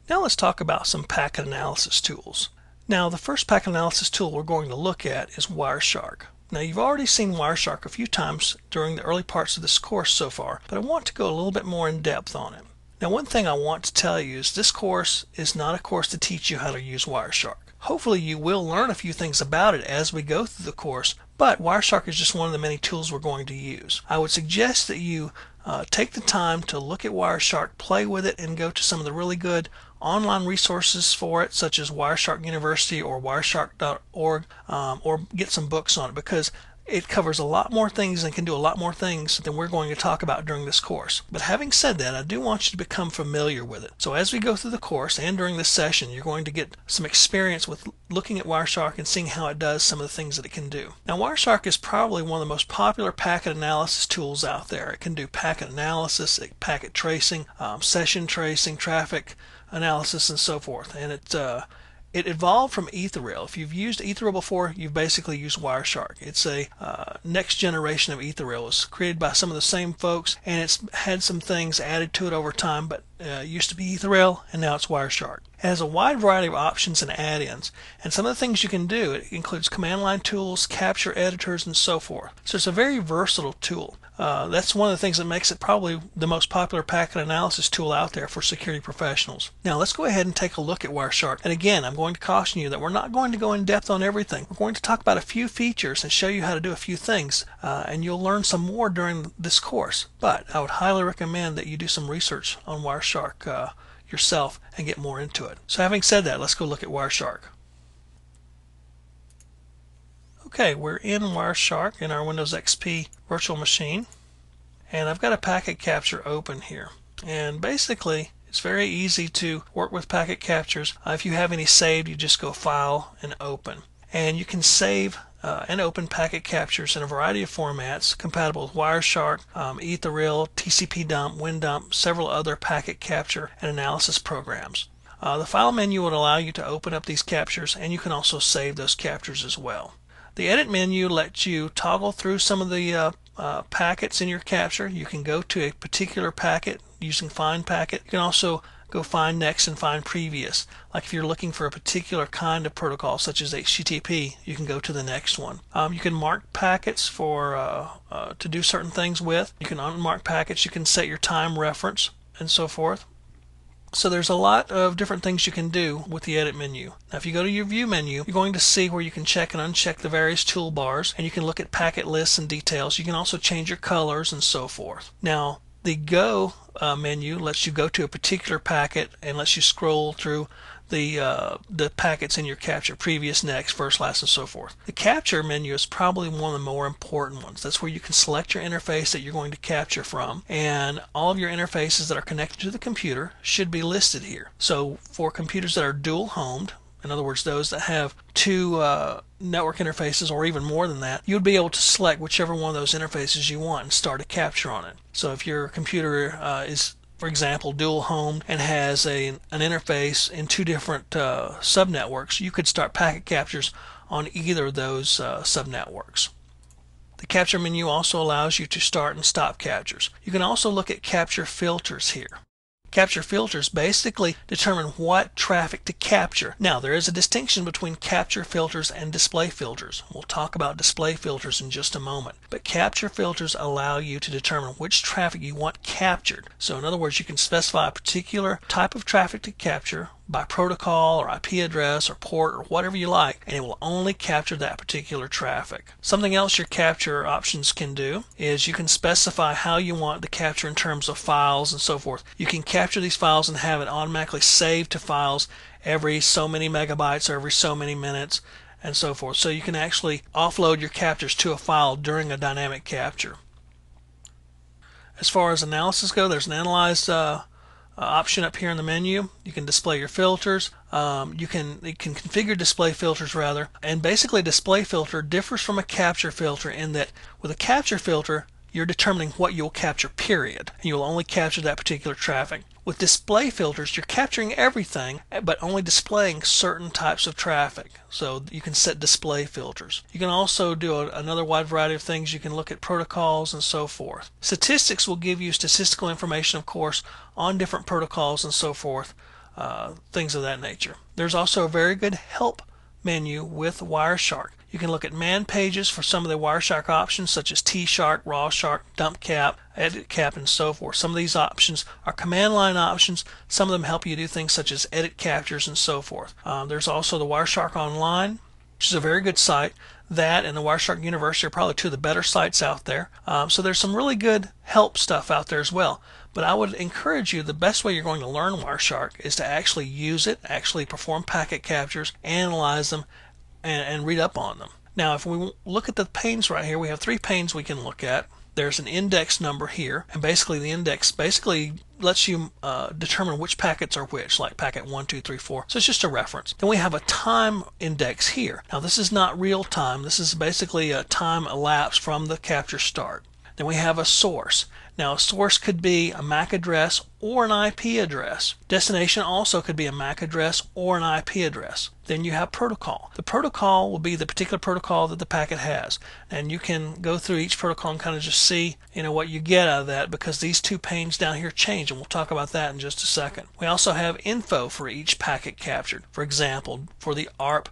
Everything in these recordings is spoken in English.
Now let's talk about some packet analysis tools. Now the first packet analysis tool we're going to look at is Wireshark. Now you've already seen Wireshark a few times during the early parts of this course so far, but I want to go a little bit more in depth on it. Now one thing I want to tell you is this course is not a course to teach you how to use Wireshark. Hopefully you will learn a few things about it as we go through the course, but Wireshark is just one of the many tools we're going to use. I would suggest that you take the time to look at Wireshark, play with it, and go to some of the really good online resources for it, such as Wireshark University or wireshark.org, or get some books on it, because it covers a lot more things and can do a lot more things than we're going to talk about during this course. But having said that, I do want you to become familiar with it. So as we go through the course and during this session, you're going to get some experience with looking at Wireshark and seeing how it does some of the things that it can do. Now Wireshark is probably one of the most popular packet analysis tools out there. It can do packet analysis, packet tracing, session tracing, traffic analysis, and so forth. And it evolved from Ethereal. If you've used Ethereal before, you've basically used Wireshark. It's a next generation of Ethereal. It was created by some of the same folks, and it's had some things added to it over time, but it used to be Ethereal, and now it's Wireshark. It has a wide variety of options and add-ins, and some of the things you can do, it includes command line tools, capture editors, and so forth. So it's a very versatile tool. That's one of the things that makes it probably the most popular packet analysis tool out there for security professionals. Now let's go ahead and take a look at Wireshark. And again, I'm going to caution you that we're not going to go in depth on everything. We're going to talk about a few features and show you how to do a few things, and you'll learn some more during this course. But I would highly recommend that you do some research on Wireshark yourself and get more into it. So having said that, let's go look at Wireshark. Okay, we're in Wireshark in our Windows XP virtual machine, and I've got a packet capture open here. And basically it's very easy to work with packet captures. If you have any saved, you just go File and Open, and you can save and open packet captures in a variety of formats compatible with Wireshark, Ethereal, TCP dump, WinDump, several other packet capture and analysis programs. The file menu would allow you to open up these captures, and you can also save those captures as well. The edit menu lets you toggle through some of the packets in your capture. You can go to a particular packet using Find Packet. You can also go Find Next and Find Previous. Like if you're looking for a particular kind of protocol such as HTTP, you can go to the next one. You can mark packets for to do certain things with. You can unmark packets. You can set your time reference and so forth. So there's a lot of different things you can do with the edit menu. Now if you go to your view menu, you're going to see where you can check and uncheck the various toolbars, and you can look at packet lists and details. You can also change your colors and so forth. Now the Go menu lets you go to a particular packet and lets you scroll through the packets in your capture, previous, next, first, last, and so forth. The capture menu is probably one of the more important ones. That's where you can select your interface that you're going to capture from, and all of your interfaces that are connected to the computer should be listed here. So for computers that are dual homed, in other words those that have two network interfaces or even more than that, you would be able to select whichever one of those interfaces you want and start a capture on it. So if your computer is, for example, dual homed and has an interface in two different subnetworks, you could start packet captures on either of those subnetworks. The capture menu also allows you to start and stop captures. You can also look at capture filters here. Capture filters basically determine what traffic to capture. Now there is a distinction between capture filters and display filters. We'll talk about display filters in just a moment. But capture filters allow you to determine which traffic you want captured. So in other words, you can specify a particular type of traffic to capture by protocol or IP address or port or whatever you like, and it will only capture that particular traffic. Something else your capture options can do is you can specify how you want the capture in terms of files and so forth. You can capture these files and have it automatically saved to files every so many megabytes or every so many minutes and so forth. So you can actually offload your captures to a file during a dynamic capture. As far as analysis go, there's an analyze option up here in the menu. You can display your filters. You can configure display filters rather, and basically display filter differs from a capture filter in that with a capture filter you're determining what you'll capture, period, and you'll only capture that particular traffic. With display filters, you're capturing everything but only displaying certain types of traffic. So you can set display filters. You can also do another wide variety of things. You can look at protocols and so forth. Statistics will give you statistical information, of course, on different protocols and so forth. things of that nature. There's also a very good help menu with Wireshark. You can look at man pages for some of the Wireshark options, such as T-Shark, Raw-Shark, Dump Cap, Edit Cap, and so forth. Some of these options are command line options. Some of them help you do things such as edit captures and so forth. There's also the Wireshark Online, which is a very good site. That and the Wireshark University are probably two of the better sites out there. So there's some really good help stuff out there as well. But I would encourage you, the best way you're going to learn Wireshark is to actually use it, actually perform packet captures, analyze them, and read up on them. Now, if we look at the panes right here, we have 3 panes we can look at. There's an index number here, and basically the index lets you determine which packets are which, like packet 1, 2, 3, 4. So it's just a reference. Then we have a time index here. Now this is not real time. This is basically a time elapsed from the capture start. Then we have a source. Now a source could be a MAC address or an IP address. Destination also could be a MAC address or an IP address. Then you have protocol. The protocol will be the particular protocol that the packet has. And you can go through each protocol and kind of just see what you get out of that, because these 2 panes down here change, and we'll talk about that in just a second. We also have info for each packet captured. For example, for the ARP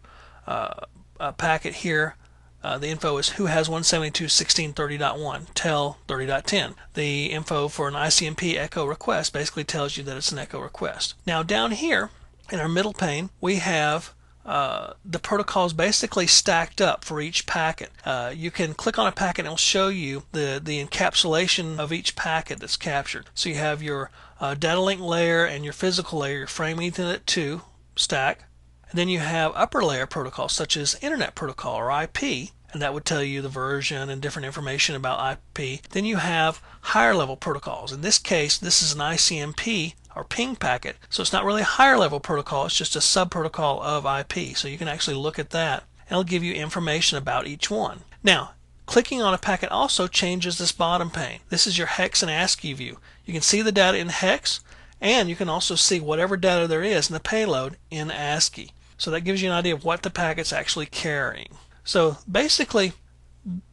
packet here, the info is who has 172.16.30.1, tell 30.10. The info for an ICMP echo request basically tells you that it's an echo request. Now down here in our middle pane, we have the protocols basically stacked up for each packet. You can click on a packet and it will show you the encapsulation of each packet that's captured. So you have your data link layer and your physical layer, your frame Ethernet 2 stack. And then you have upper layer protocols such as Internet Protocol or IP, and that would tell you the version and different information about IP. Then you have higher level protocols. In this case, this is an ICMP or ping packet, so it's not really a higher level protocol, it's just a sub protocol of IP. So you can actually look at that, and it'll give you information about each one. Now, clicking on a packet also changes this bottom pane. This is your hex and ASCII view. You can see the data in hex, and you can also see whatever data there is in the payload in ASCII. So that gives you an idea of what the packet's actually carrying. So basically,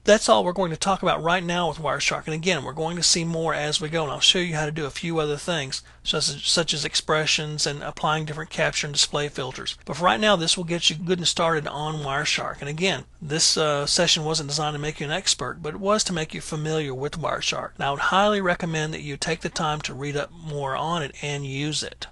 that's all we're going to talk about right now with Wireshark. And again, we're going to see more as we go, and I'll show you how to do a few other things, such as expressions and applying different capture and display filters. But for right now, this will get you good and started on Wireshark. And again, this session wasn't designed to make you an expert, but it was to make you familiar with Wireshark. And I would highly recommend that you take the time to read up more on it and use it.